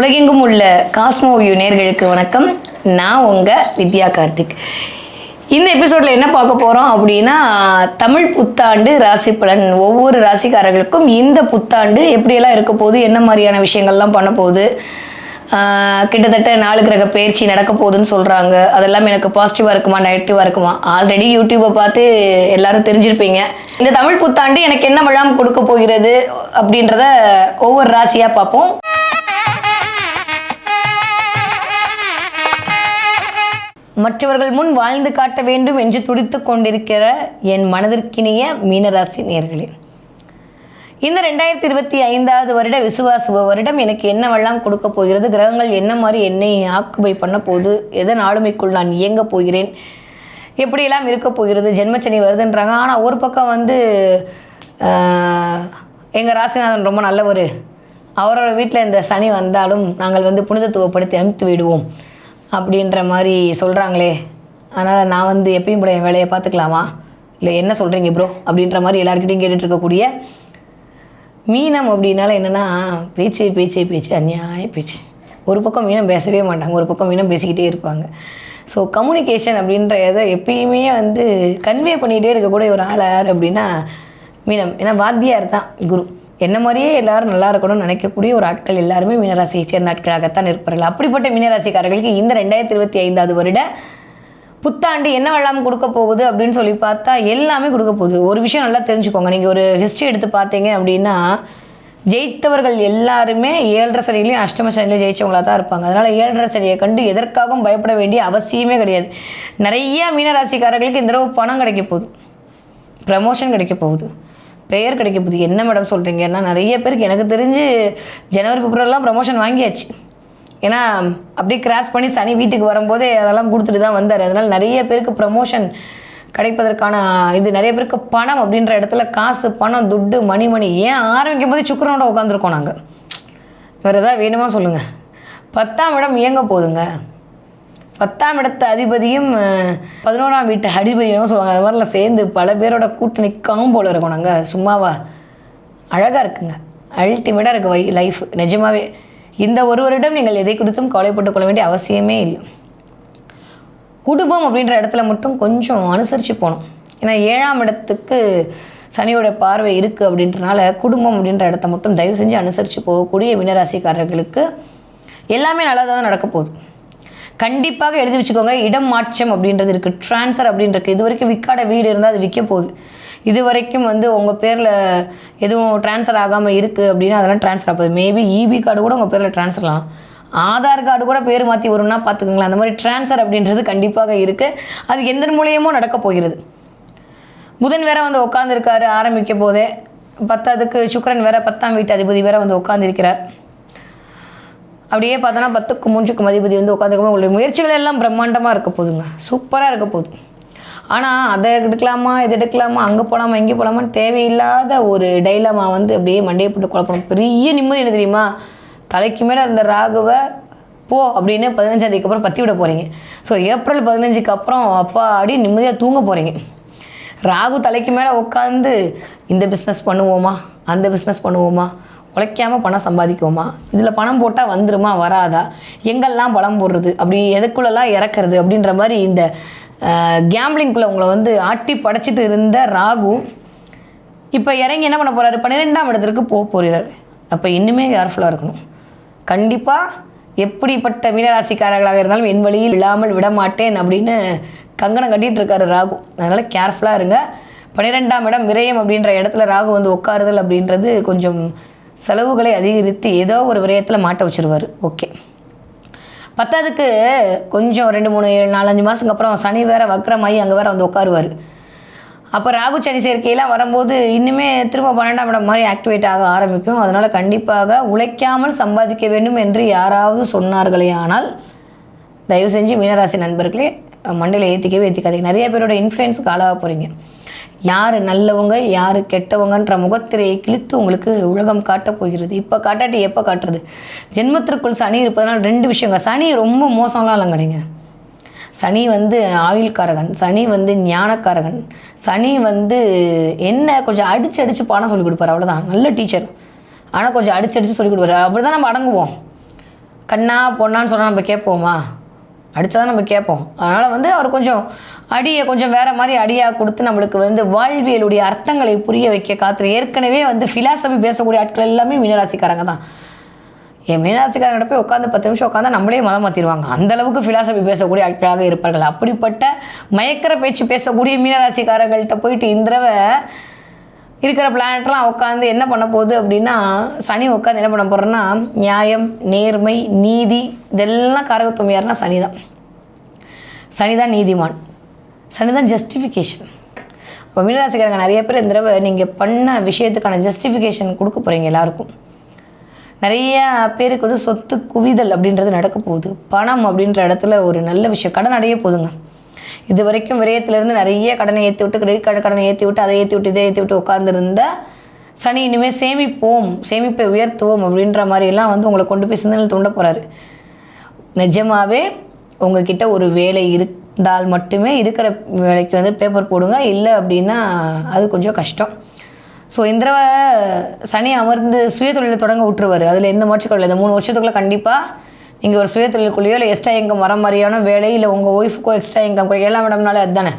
உலகெங்கும் உள்ள Cosmo view நேயர்களுக்கு வணக்கம். நான் உங்கள் வித்யா கார்த்திக். இந்த எபிசோடில் என்ன பார்க்க போகிறோம் அப்படின்னா, தமிழ் புத்தாண்டு ராசி பலன். ஒவ்வொரு ராசிக்காரர்களுக்கும் இந்த புத்தாண்டு எப்படியெல்லாம் இருக்க போகுது, என்ன மாதிரியான விஷயங்கள்லாம் பண்ண போகுது, கிட்டத்தட்ட 4 கிரக பயிற்சி நடக்க போகுதுன்னு சொல்கிறாங்க. அதெல்லாம் எனக்கு பாசிட்டிவாக இருக்குமா நெகட்டிவாக இருக்குமா? ஆல்ரெடி யூடியூப்பை பார்த்து எல்லாரும் தெரிஞ்சிருப்பீங்க. இந்த தமிழ் புத்தாண்டு எனக்கு என்ன வழாம் கொடுக்க போகிறது அப்படின்றத ஒவ்வொரு ராசியாக பார்ப்போம். மற்றவர்கள் முன் வாழ்ந்து காட்ட வேண்டும் என்று துடித்து கொண்டிருக்கிற என் மனதிற்கினிய மீனராசி நேயர்களே, இந்த 2025வது வருட விசுவாசுவ வருடம் எனக்கு என்னவெல்லாம் கொடுக்க போகிறது, கிரகங்கள் என்ன மாதிரி என்னை ஆக்குபை பண்ண போகுது, எதன் ஆளுமைக்குள் நான் இயங்க போகிறேன், எப்படியெல்லாம் இருக்க போகிறது. ஜென்மச்சனி வருதுன்றாங்க. ஆனால் ஒரு பக்கம் எங்கள் ராசிநாதன் ரொம்ப நல்லவர், அவரோட வீட்டில் இந்த சனி வந்தாலும் நாங்கள் புனிதத்துவப்படுத்தி அனுப்பித்து விடுவோம் அப்படின்ற மாதிரி சொல்கிறாங்களே. அதனால் நான் எப்பயும் போல என் வேலையை பார்த்துக்கலாமா, இல்லை என்ன சொல்கிறீங்க ப்ரோ அப்படின்ற மாதிரி எல்லாருக்கிட்டையும் கேட்டுட்டு இருக்கக்கூடிய மீனம். அப்படின்னால என்னென்னா, பேச்சு அநியாய பேச்சு. ஒரு பக்கம் மீனம் பேசவே மாட்டாங்க, ஒரு பக்கம் மீனம் பேசிக்கிட்டே இருப்பாங்க. ஸோ கம்யூனிகேஷன் அப்படின்ற இதை எப்பயுமே கன்வே பண்ணிகிட்டே இருக்கக்கூடிய ஒரு ஆள் யார் அப்படின்னா மீனம். ஏன்னா வாத்தியார் தான் குரு. என்ன மாதிரியே எல்லாரும் நல்லா இருக்கணும்னு நினைக்கக்கூடிய ஒரு ஆட்கள் எல்லாருமே மீனராசியை சேர்ந்த ஆட்களாகத்தான் இருப்பார்கள். அப்படிப்பட்ட மீனராசிக்காரர்களுக்கு இந்த 2025வது வருட புத்தாண்டு என்னவெல்லாம் கொடுக்க போகுது அப்படின்னு சொல்லி பார்த்தா எல்லாமே கொடுக்க போகுது. ஒரு விஷயம் நல்லா தெரிஞ்சுக்கோங்க. நீங்கள் ஒரு ஹிஸ்ட்ரி எடுத்து பார்த்தீங்க அப்படின்னா, ஜெயித்தவர்கள் எல்லாருமே 7.5 சனிலையும் அஷ்டம சனிலையும் ஜெயித்தவங்களாக தான் இருப்பாங்க. அதனால் 7.5 சனியை கண்டு எதற்காகவும் பயப்பட வேண்டிய அவசியமே கிடையாது. நிறைய மீனராசிக்காரர்களுக்கு இந்த தடவை பணம் கிடைக்க போகுது, ப்ரமோஷன் கிடைக்க போகுது, பெயர் கிடைக்க போகுது. என்ன மேடம் சொல்கிறீங்கன்னா, நிறைய பேருக்கு எனக்கு தெரிஞ்சு ஜனவரி பிப்ரவரிலாம் ப்ரமோஷன் வாங்கியாச்சு. ஏன்னா அப்படியே கிராஸ் பண்ணி சனி வீட்டுக்கு வரும்போதே அதெல்லாம் கொடுத்துட்டு தான் வந்தார். அதனால் நிறைய பேருக்கு ப்ரமோஷன் கிடைப்பதற்கான நிறைய பேருக்கு பணம் அப்படின்ற இடத்துல காசு, பணம், துட்டு, மணி ஏன் ஆரம்பிக்கும் போது சுக்கிரனோட உட்காந்துருக்கோம் நாங்கள். வேறு எதாவது வேணுமா சொல்லுங்கள். 10ஆம் இடம் இயங்க போகுதுங்க. 10ஆம் இடத்து அதிபதியும் 11ஆம் வீட்டு அதிபதியும் சொல்லுவாங்க. அது மாதிரிலாம் சேர்ந்து பல பேரோட கூட்டணி காம்போல இருக்கும். நாங்கள் சும்மாவா? அழகாக இருக்குங்க, அல்டிமேட்டாக இருக்குது லைஃப். நிஜமாகவே இந்த ஒரு வருடம் நீங்கள் எதை குறித்தும் கவலைப்பட்டு கொள்ள வேண்டிய அவசியமே இல்லை. குடும்பம் அப்படின்ற இடத்துல மட்டும் கொஞ்சம் அனுசரித்து போகணும். ஏன்னா 7ஆம் இடத்துக்கு சனியோட பார்வை இருக்குது அப்படின்றனால குடும்பம் அப்படின்ற இடத்த மட்டும் தயவு செஞ்சு அனுசரித்து போகக்கூடிய மீனராசிக்காரர்களுக்கு எல்லாமே நல்லா தான் நடக்க போகுது. கண்டிப்பாக எழுதி வச்சுக்கோங்க. இடம் மாற்றம் அப்படின்றது இருக்குது, ட்ரான்ஸ்ஃபர் அப்படின்றது. இது வரைக்கும் விற்காத வீடு இருந்தால் அது விற்க போகுது. இது வரைக்கும் உங்கள் பேரில் எதுவும் ட்ரான்ஸ்ஃபர் ஆகாமல் இருக்குது அப்படின்னா அதெல்லாம் ட்ரான்ஸ்ஃபர் ஆகுது. மேபி இபி கார்டு கூட உங்கள் பேரில் ட்ரான்ஸ்ஃபர்லாம், ஆதார் கார்டு கூட பேர் மாற்றி வரும்னா பார்த்துக்கங்களேன். அந்த மாதிரி ட்ரான்ஸ்ஃபர் அப்படின்றது கண்டிப்பாக இருக்குது. அது எந்த மூலியமோ நடக்க போகிறது. புதன் வேற உட்காந்துருக்காரு ஆரம்பிக்க போதே. 10க்கு சுக்கிரன் வேற 10ஆம் வீட்டு அதிபதி வேற உட்காந்துருக்கிறார். அப்படியே பார்த்தோன்னா 10க்கு 3க்கு அதிபதி உட்காந்துருக்கும். உங்களுடைய முயற்சிகள் எல்லாம் பிரம்மாண்டமாக இருக்க போகுதுங்க, சூப்பராக இருக்க போகுது. ஆனால் அதை எடுக்கலாமா, இது எடுக்கலாமா, அங்கே போகலாமா, இங்கே போகலாமான்னு தேவையில்லாத ஒரு டைலாமா அப்படியே மண்டையை போட்டு குழப்பணும். பெரிய நிம்மதி என்ன தெரியுமா? தலைக்கு மேலே அந்த ராகுவை போ அப்படின்னு 15ஆம் தேதிக்கு அப்புறம் பற்றி விட போகிறீங்க. ஸோ ஏப்ரல் 15க்கு அப்புறம் அப்பா அடி நிம்மதியாக தூங்க போகிறீங்க. ராகு தலைக்கு மேலே உட்காந்து இந்த பிஸ்னஸ் பண்ணுவோமா, அந்த பிஸ்னஸ் பண்ணுவோமா, உழைக்காமல் பணம் சம்பாதிக்குவோமா, இதில் பணம் போட்டால் வந்துருமா வராதா, எங்கெல்லாம் பலம் போடுறது, அப்படி எதுக்குள்ளெல்லாம் இறக்குறது அப்படின்ற மாதிரி இந்த கேம்பிளிங்குள்ளே உங்களை ஆட்டி படைச்சிட்டு இருந்த ராகு இப்போ இறங்கி என்ன பண்ண போகிறாரு? 12ஆம் இடத்திற்கு போக போகிறார். அப்போ இன்னுமே கேர்ஃபுல்லாக இருக்கணும். கண்டிப்பாக எப்படிப்பட்ட மீனராசிக்காரர்களாக இருந்தாலும் என் வழியில் விழாமல் விடமாட்டேன் அப்படின்னு கங்கணம் கட்டிகிட்டு இருக்காரு ராகு. அதனால் கேர்ஃபுல்லாக இருங்க. 12ஆம் இடம் விரயம் அப்படின்ற இடத்துல ராகு உட்காருதல் அப்படின்றது கொஞ்சம் செலவுகளை அதிகரித்து ஏதோ ஒரு விரயத்தில் மாட்ட வச்சுருவார். ஓகே. 10க்கு கொஞ்சம் 2, 3, 7, 4, 5 மாதத்துக்கு அப்புறம் சனி வேறு வக்ரமாகி அங்கே வேறு உட்காருவார். அப்போ ராகு சனி சேர்க்கையெல்லாம் வரும்போது இன்னுமே திரும்ப 12ஆம் இடம் மாதிரி ஆக்டிவேட் ஆக ஆரம்பிக்கும். அதனால் கண்டிப்பாக உழைக்காமல் சம்பாதிக்க வேண்டும் என்று யாராவது சொன்னார்களே ஆனால் தயவு செஞ்சு மீனராசி நண்பர்களே மண்டையில் ஏற்றிக்காதீங்க. நிறைய பேரோட இன்ஃப்ளூயன்ஸுக்கு ஆளாக போகிறீங்க. யார் நல்லவங்க யார் கெட்டவங்கன்ற முகத்திரையை கிழித்து உங்களுக்கு உலகம் காட்டப் போகிறது. இப்போ காட்டாட்டி எப்போ காட்டுறது? ஜென்மத்திற்குள் சனி இருப்பதனால் 2 விஷயங்க. சனி ரொம்ப மோசம்லாம் இல்லைங்கடைங்க. சனி ஆயுள்காரகன், சனி ஞானக்காரகன், சனி என்ன கொஞ்சம் அடித்து பாடம் சொல்லிக் கொடுப்பார், அவ்வளோதான். நல்ல டீச்சர். ஆனால் கொஞ்சம் அடிச்சு சொல்லிக் கொடுப்பாரு. அப்படி தான் நம்ம அடங்குவோம். கண்ணா பொண்ணான்னு சொன்னால் நம்ம கேட்போமா? அடித்தா தான் நம்ம கேட்போம். அதனால் வந்து அவர் கொஞ்சம் அடியை கொஞ்சம் வேறு மாதிரி அடியாக கொடுத்து நம்மளுக்கு வந்து வாழ்வியலுடைய அர்த்தங்களை புரிய வைக்க காத்துரு. ஏற்கனவே வந்து ஃபிலாசபி பேசக்கூடிய ஆட்கள் எல்லாமே மீனராசிக்காரங்க தான். என் மீனராசிக்காரங்கிட்ட போய் உட்காந்து 10 நிமிஷம் உட்காந்தா நம்மளே மதம் மாற்றிடுவாங்க. அந்தளவுக்கு ஃபிலாசபி பேசக்கூடிய ஆட்களாக இருப்பார்கள். அப்படிப்பட்ட மயக்கிற பேச்சு பேசக்கூடிய மீனராசிக்காரர்கள்ட்ட போயிட்டு இந்த தடவை இருக்கிற பிளானட்லாம் உட்காந்து என்ன பண்ண போகுது அப்படின்னா, சனி உட்காந்து என்ன பண்ண போகிறோன்னா, நியாயம், நேர்மை, நீதி இதெல்லாம் காரகத்துவம் யாருன்னா சனி தான். சனி தான் நீதிமான், சனி தான் ஜஸ்டிஃபிகேஷன். இப்போ மீனராசிக்காரங்க நிறைய பேர் இந்த தடவை நீங்கள் பண்ண விஷயத்துக்கான ஜஸ்டிஃபிகேஷன் கொடுக்க போகிறீங்க எல்லாருக்கும். நிறைய பேருக்கு வந்து சொத்து குவிதல் அப்படின்றது நடக்க போகுது. பணம் அப்படின்ற இடத்துல ஒரு நல்ல விஷயம், கடன் அடைய போகுதுங்க. இது வரைக்கும் விரயத்திலேருந்து நிறைய கடனை ஏற்றி விட்டு, கிரெடிட் கார்டு கடனை ஏற்றி விட்டு, அதை ஏற்றி விட்டு, இதை ஏற்றி விட்டு உட்காந்துருந்த சனி இனிமேல் சேமிப்போம், சேமிப்பை உயர்த்துவோம் அப்படின்ற மாதிரிலாம் வந்து உங்களை கொண்டு போய் சிந்தனையில் தூண்ட போகிறாரு. நிஜமாகவே உங்ககிட்ட ஒரு வேலை இருந்தால் மட்டுமே இருக்கிற வேலைக்கு வந்து பேப்பர் போடுங்க, இல்லை அப்படின்னா அது கொஞ்சம் கஷ்டம். ஸோ இந்த தடவை சனி அமர்ந்து சுயதொழிலை தொடங்க விட்டுருவார். அதில் எந்த மாற்றக்கும் இந்த 3 வருஷத்துக்குள்ளே கண்டிப்பாக நீங்கள் ஒரு சுயதொழிலுக்குள்ளேயோ இல்லை எக்ஸ்ட்ரா இன்கம் வர மாதிரியான வேலை, இல்லை உங்கள் ஒய்ஃபுக்கோ எக்ஸ்ட்ரா இன்கம் கூட 7ஆம் இடம்னாலே அதுதானே.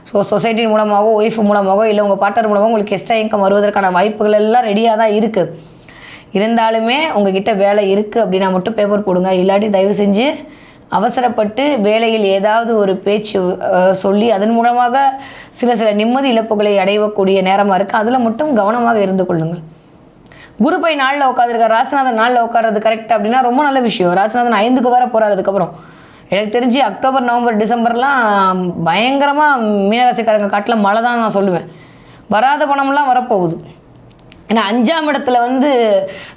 ஸோ சொசைட்டி மூலமாகவோ ஒய்ஃப் மூலமாகவோ இல்லை உங்கள் பார்ட்னர் மூலமாக உங்களுக்கு எக்ஸ்ட்ரா இன்கம் வருவதற்கான வாய்ப்புகள் எல்லாம் ரெடியாக தான் இருக்குது. இருந்தாலுமே உங்ககிட்ட வேலை இருக்குது அப்படின்னா மட்டும் பேப்பர் போடுங்க. இல்லாட்டி தயவு செஞ்சு அவசரப்பட்டு வேலையில் ஏதாவது ஒரு பேச்சு சொல்லி அதன் மூலமாக சில நிம்மதி இழப்புகளை அடையக்கூடிய நேரமாக இருக்குது. அதில் மட்டும் கவனமாக இருந்து கொள்ளுங்கள். குரு போய் நாளில் உட்காந்துருக்கார், ராசிநாதன் நாளில் உட்கார்றது கரெக்ட் அப்படின்னா ரொம்ப நல்ல விஷயம். ராசிநாதன் 5க்கு வர போகிறார். அதுக்கப்புறம் எனக்கு தெரிஞ்சு அக்டோபர், நவம்பர், டிசம்பர்லாம் பயங்கரமாக மீனராசிக்காரங்க காட்டில் மழை தான் நான் சொல்லுவேன். வராத பணம்லாம் வரப்போகுது. ஏன்னா 5ஆம் இடத்துல வந்து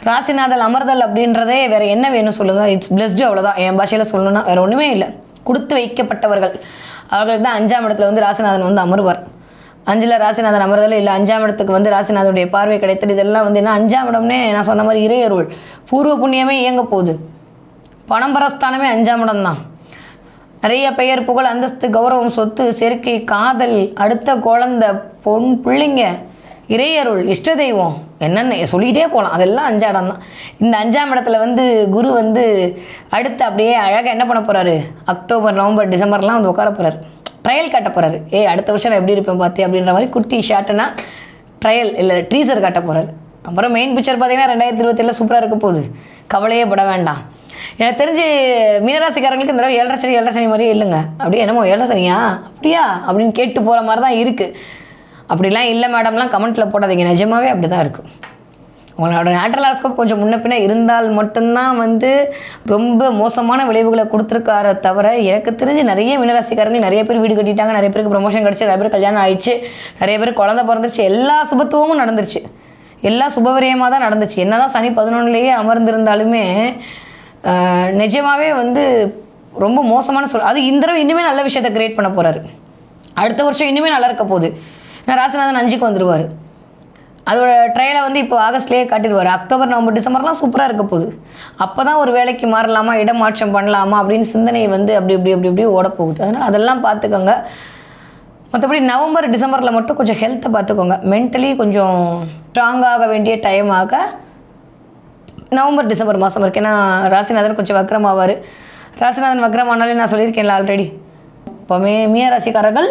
ராசிநாதல் அமர்தல் அப்படின்றதே வேறு என்ன வேணும் சொல்லுங்கள்? இட்ஸ் பிளஸ்டு, அவ்வளோதான். என் பாஷையில் சொல்லணும்னா வேறு ஒன்றுமே இல்லை. கொடுத்து வைக்கப்பட்டவர்கள் அவர்களுக்கு தான் 5ஆம் இடத்துல வந்து ராசிநாதன் வந்து அமர்வார். 5ல் ராசிநாதன் அமர்தல் இல்லை 5ஆம் இடத்துக்கு வந்து ராசிநாதனுடைய பார்வை கிடைத்தல், இதெல்லாம் வந்து என்ன 5ஆம் இடம்னே நான் சொன்ன மாதிரி இறையருள் பூர்வ புண்ணியமே இயங்க போகுது. பணம்பரஸ்தானமே 5ஆம் இடம் தான். நிறைய பெயர், புகழ், அந்தஸ்து, கௌரவம், சொத்து, சேர்க்கை, காதல், அடுத்த குழந்தை, பொன் பிள்ளைங்க, இறையருள், இஷ்ட தெய்வம், என்னென்ன சொல்லிகிட்டே போகலாம். அதெல்லாம் 5ஆம் இடம் தான். இந்த 5ஆம் இடத்துல வந்து குரு வந்து அடுத்து அப்படியே அழகாக என்ன பண்ண போகிறாரு, அக்டோபர், நவம்பர், டிசம்பர்லாம் வந்து உட்கார போகிறார். ட்ரையல் காட்ட போகிறாரு. அடுத்த வருஷம் நான் எப்படி இருப்பேன் பார்த்து அப்படின்ற மாதிரி குட்டி ஷார்ட்டுனா ட்ரையல் இல்லை ட்ரீசர் காட்ட போகிறாரு. அப்புறம் மெயின் பிக்சர் பார்த்தீங்கன்னா 2027 சூப்பராக இருக்க போகுது. கவலையே பட வேண்டாம். எனக்கு தெரிஞ்சு மீனராசிக்காரங்களுக்கு இந்த தடவை 7.5 சனி மாதிரியே இல்லைங்க. அப்படியே என்னமோ 7 சனியா அப்படியா அப்படின்னு கேட்டு போகிற மாதிரி தான் இருக்குது. அப்படிலாம் இல்லை மேடம்லாம் கமெண்ட்டில் போடாதீங்க. நிஜமாகவே அப்படி தான் இருக்குது. உங்களோட நேச்சுரல் ஹாரோஸ்கோப் கொஞ்சம் முன்ன பின்ன இருந்தால் மட்டும்தான் வந்து ரொம்ப மோசமான விளைவுகளை கொடுத்துருக்கார தவிர, எனக்கு தெரிஞ்சு நிறைய மீனராசிக்காரங்க நிறைய பேர் வீடு கட்டிட்டாங்க, நிறைய பேருக்கு ப்ரமோஷன் கிடச்சி, நிறைய பேர் கல்யாணம் ஆயிடுச்சு, நிறைய பேர் குழந்தை பிறந்துருச்சு, எல்லா சுபத்துவமும் நடந்துருச்சு, எல்லா சுபவிரயமாக தான் நடந்துச்சு. என்ன தான் சனி 11லேயே அமர்ந்திருந்தாலுமே நிஜமாகவே வந்து ரொம்ப மோசமான அது இந்த தடவை இன்னுமே நல்ல விஷயத்தை கிரியேட் பண்ண போகிறாரு. அடுத்த வருஷம் இன்னுமே நல்லா இருக்க போகுது. ஏன்னா ராசிநாதன் 5க்கு வந்துடுவார். அதோட ட்ரையலை வந்து இப்போ ஆகஸ்ட்லேயே காட்டிடுவார். அக்டோபர், நவம்பர், டிசம்பர்லாம் சூப்பராக இருக்க போகுது. அப்போ தான் ஒரு வேலைக்கு மாறலாமா, இடமாற்றம் பண்ணலாமா அப்படின்னு சிந்தனை வந்து அப்படி ஓடப்போகுது. அதனால் அதெல்லாம் பார்த்துக்கோங்க. மற்றபடி நவம்பர், டிசம்பரில் மட்டும் கொஞ்சம் ஹெல்த்தை பார்த்துக்கோங்க. மென்டலி கொஞ்சம் ஸ்ட்ராங்காக வேண்டிய டைமாக நவம்பர், டிசம்பர் மாதம் இருக்குது. ஏன்னா ராசிநாதன் கொஞ்சம் வக்ரமாவார். ராசிநாதன் வக்ரமானாலே நான் சொல்லியிருக்கேன்ல ஆல்ரெடி. இப்போமே மீனராசிக்காரர்கள்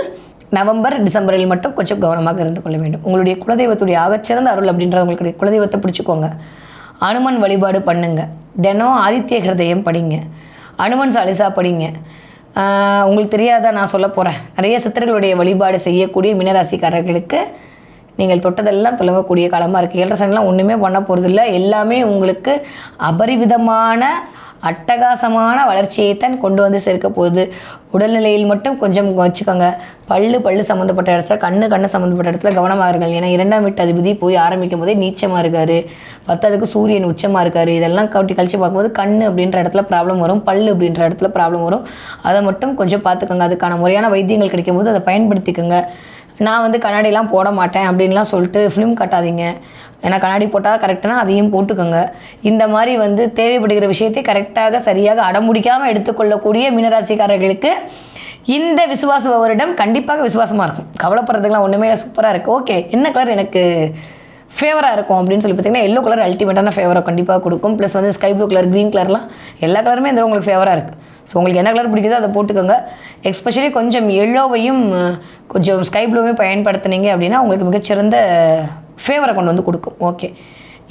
நவம்பர், டிசம்பரில் மட்டும் கொஞ்சம் கவனமாக இருந்து கொள்ள வேண்டும். உங்களுடைய குலதெய்வத்துடைய ஆகச்சிறந்த அருள் அப்படின்றது உங்களுக்கு குலதெய்வத்தை பிடிச்சிக்கோங்க. அனுமன் வழிபாடு பண்ணுங்க. தினம் ஆதித்ய ஹிருதயம் படிங்க, அனுமன் சாலிசா படிங்க. உங்களுக்கு தெரியாத நான் சொல்ல போகிறேன். நிறைய சித்தர்களுடைய வழிபாடு செய்யக்கூடிய மீனராசிக்காரர்களுக்கு நீங்கள் தொட்டதெல்லாம் தொடங்கக்கூடிய காலமாக இருக்குது. 7.5 சனிலாம் ஒன்றுமே பண்ண போகிறதில்ல. எல்லாமே உங்களுக்கு அபரிவிதமான அட்டகாசமான வளர்ச்சியைத்தான் கொண்டு வந்து சேர்க்க போகுது. உடல்நிலையில் மட்டும் கொஞ்சம் வச்சுக்கோங்க. பல்லு சம்மந்தப்பட்ட இடத்துல, கண்ணு சம்மந்தப்பட்ட இடத்துல கவனமாக இருங்கள். ஏன்னா 2ஆம் வீட்டு அதிபதி போய் ஆரம்பிக்கும் போதே நீச்சமாக இருக்கார். 10க்கு சூரியன் உச்சமாக இருக்கார். இதெல்லாம் கழிச்சு பார்க்கும்போது கண்ணு அப்படின்ற இடத்துல ப்ராப்ளம் வரும், பல்லு அப்படின்ற இடத்துல ப்ராப்ளம் வரும். அதை மட்டும் கொஞ்சம் பார்த்துக்கோங்க. அதுக்கான முறையான வைத்தியங்கள் கிடைக்கும் போது அதை பயன்படுத்திக்கோங்க. நான் வந்து கண்ணாடிலாம் போட மாட்டேன் அப்படின்லாம் சொல்லிட்டு ஃபிலிம் கட்டாதீங்க. ஏன்னா கண்ணாடி போட்டால் கரெக்டானா அதையும் போட்டுக்கோங்க. இந்த மாதிரி வந்து தேவைப்படுகிற விஷயத்தை கரெக்டாக சரியாக அடமுடிக்காமல் எடுத்துக்கொள்ளக்கூடிய மீனராசிக்காரர்களுக்கு இந்த விசுவாச வருடம் கண்டிப்பாக விசுவாசமாக இருக்கும். கவலைப்படுறதுக்கெலாம் ஒன்றுமே சூப்பராக இருக்குது. ஓகே, என்ன கலர் எனக்கு ஃபேவராக இருக்கும் அப்படின்னு சொல்லி பார்த்தீங்கன்னா எல்லோ கலர் அல்டிமேட்டான ஃபேவரை கண்டிப்பாக கொடுக்கும். ப்ளஸ் வந்து ஸ்கை ப்ளூ கலர், க்ரீன் கலர்லாம் எல்லா கலருமே இந்த உங்களுக்கு ஃபேவராக இருக்குது. ஸோ உங்களுக்கு என்ன கலர் பிடிக்குதோ அதை போட்டுக்கோங்க. எஸ்பெஷலி கொஞ்சம் எல்லோவையும் கொஞ்சம் ஸ்கை ப்ளூவையும் பயன்படுத்துனீங்க அப்படின்னா உங்களுக்கு மிகச்சிறந்த ஃபேவரை கொண்டு வந்து கொடுக்கும். ஓகே,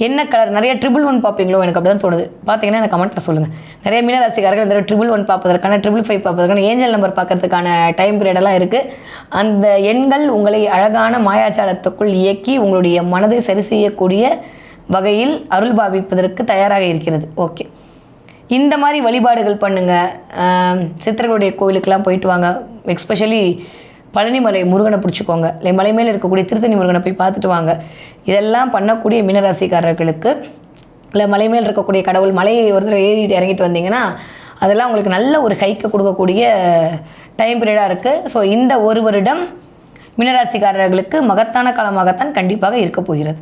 என்ன கலர்? நிறைய 111 பார்ப்பீங்களோ? எனக்கு அப்படி தான் தோணுது. பார்த்தீங்கன்னா எனக்கு கமெண்ட்டில் சொல்லுங்கள். நிறைய மீனராசிக்காரர்கள் இந்த 111 பார்ப்பதற்கான, 555 பார்ப்பதற்கான, ஏஞ்சல் நம்பர் பார்க்கறதுக்கான டைம் பீரியடெல்லாம் இருக்குது. அந்த எண்கள் உங்களை அழகான மாயாஜாலத்துக்குள் இயக்கி உங்களுடைய மனதை சரி செய்யக்கூடிய வகையில் அருள் பாவிப்பதற்கு தயாராக இருக்கிறது. ஓகே, இந்த மாதிரி வழிபாடுகள் பண்ணுங்கள். சித்தர்களுடைய கோயிலுக்கெல்லாம் போயிட்டு வாங்க. எஸ்பெஷலி பழனிமலை முருகனை பிடிச்சிக்கோங்க. இல்லை மலை மேலே இருக்கக்கூடிய திருத்தணி முருகனை போய் பார்த்துட்டு வாங்க. இதெல்லாம் பண்ணக்கூடிய மீனராசிக்காரர்களுக்கு, இல்லை மலை மேல் இருக்கக்கூடிய கடவுள் மலையை ஒருத்தர் ஏறிட்டு இறங்கிட்டு வந்தீங்கன்னா அதெல்லாம் உங்களுக்கு நல்ல ஒரு கைக்கு கொடுக்கக்கூடிய டைம் பீரியடாக இருக்குது. ஸோ இந்த ஒரு வருடம் மீனராசிக்காரர்களுக்கு மகத்தான காலமாகத்தான் கண்டிப்பாக இருக்க போகிறது.